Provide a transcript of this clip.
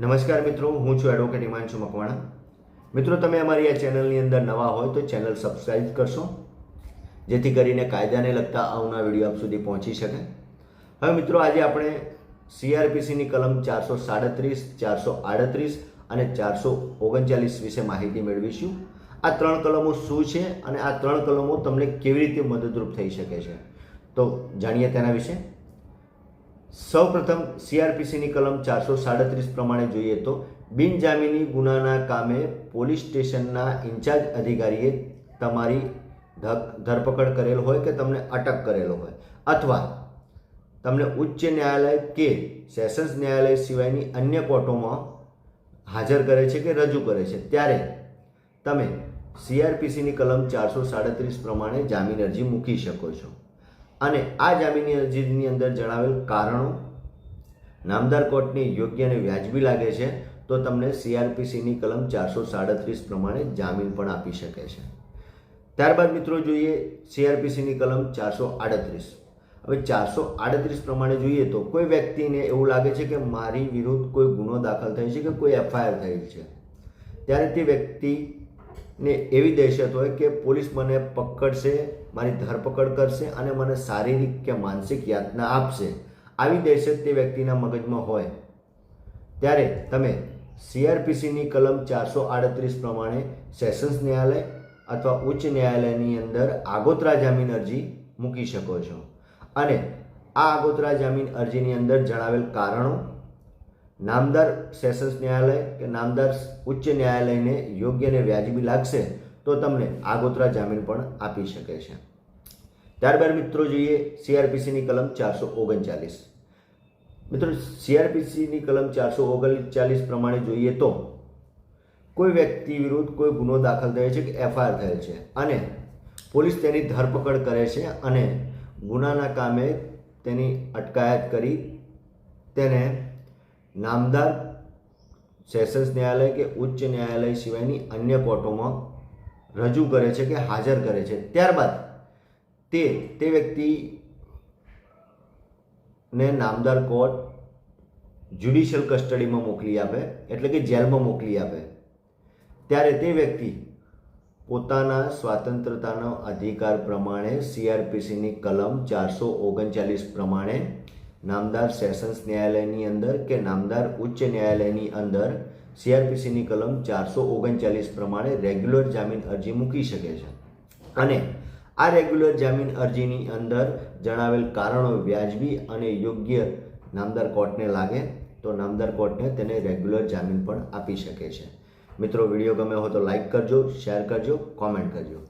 નમસ્કાર મિત્રો, હું છું એડવોકેટ હિમાંશુ મકવાણા. મિત્રો, તમે અમારી આ ચેનલની અંદર નવા હોય તો ચેનલ સબસ્ક્રાઈબ કરશો, જેથી કરીને કાયદાને લગતા આવનાર વિડીયો આપ સુધી પહોંચી શકે. હવે મિત્રો, આજે આપણે CRPCની કલમ 437, 438 અને 439 વિશે માહિતી મેળવીશું. આ ત્રણ કલમો શું છે અને આ ત્રણ કલમો તમને કેવી રીતે મદદરૂપ થઈ શકે છે, તો જાણીએ તેના વિશે. સૌપ્રથમ CRPCની કલમ 437 પ્રમાણે જોઈએ તો બિનજામીની ગુનાના કામે પોલીસ સ્ટેશનના ઇન્ચાર્જ અધિકારીએ તમારી ધરપકડ કરેલ હોય કે તમને અટક કરેલો હોય અથવા તમને ઉચ્ચ ન્યાયાલય કે સેશન્સ ન્યાયાલય સિવાયની અન્ય કોર્ટોમાં હાજર કરે છે કે રજૂ કરે છે, ત્યારે તમે CRPCની કલમ 437 પ્રમાણે જામીન અરજી મૂકી શકો છો. અને આ જામીનની અરજીની અંદર જણાવેલ કારણો નામદાર કોર્ટને યોગ્ય અને વ્યાજબી લાગે છે તો તમને CRPCની કલમ 437 પ્રમાણે જામીન પણ આપી શકે છે. ત્યારબાદ મિત્રો જોઈએ CRPCની કલમ 438. હવે 438 પ્રમાણે જોઈએ તો કોઈ વ્યક્તિને એવું લાગે છે કે મારી વિરુદ્ધ કોઈ ગુનો દાખલ થયો છે કે કોઈ FIR થયેલ છે, ત્યારે તે વ્યક્તિને એવી દહેશત હોય કે પોલીસ મને પકડશે, મારી ધરપકડ કરશે અને મને શારીરિક કે માનસિક યાતના આપશે. આવી દહેશત તે વ્યક્તિના મગજમાં હોય ત્યારે તમે CRPCની કલમ 438 પ્રમાણે સેશન્સ ન્યાયાલય અથવા ઉચ્ચ ન્યાયાલયની અંદર આગોતરા જામીન અરજી મૂકી શકો છો. અને આ આગોતરા જામીન અરજીની અંદર જણાવેલ કારણો નામદાર સેશન્સ ન્યાયાલય કે નામદાર ઉચ્ચ ન્યાયાલયને યોગ્ય અને વ્યાજબી લાગશે તો તમને આગોતરા જામીન પણ આપી શકે છે. ત્યારબાદ મિત્રો જોઈએ CRPCની કલમ 439. મિત્રો, CRPCની કલમ 439 પ્રમાણે જોઈએ તો કોઈ વ્યક્તિ વિરુદ્ધ કોઈ ગુનો દાખલ થયો છે કે FIR થયેલ છે અને પોલીસ તેની ધરપકડ કરે છે અને ગુનાના કામે તેની અટકાયત કરી તેને નામદાર સેશન્સ ન્યાયાલય કે ઉચ્ચ ન્યાયાલય સિવાયની અન્ય કોર્ટોમાં રજૂ કરે છે કે હાજર કરે છે. ત્યારબાદ તે વ્યક્તિને નામદાર કોર્ટ જ્યુડિશિયલ કસ્ટડીમાં મોકલી આપે, એટલે કે જેલમાં મોકલી આપે, ત્યારે તે વ્યક્તિ પોતાના સ્વતંત્રતાનો અધિકાર પ્રમાણે CRPCની કલમ 439 પ્રમાણે નામદાર સેશન્સ ન્યાયાલયની અંદર કે નામદાર ઉચ્ચ ન્યાયાલયની અંદર CRPCની કલમ 439 પ્રમાણે રેગ્યુલર જામીન અરજી મૂકી શકે છે. અને આ રેગ્યુલર જામીન અરજીની અંદર જણાવેલ કારણો વ્યાજબી અને યોગ્ય નામદાર કોર્ટને લાગે તો નામદાર કોર્ટને તેને રેગ્યુલર જામીન પણ આપી શકે છે. મિત્રો, વિડીયો ગમે હોય તો લાઈક કરજો, શેર કરજો, કોમેન્ટ કરજો.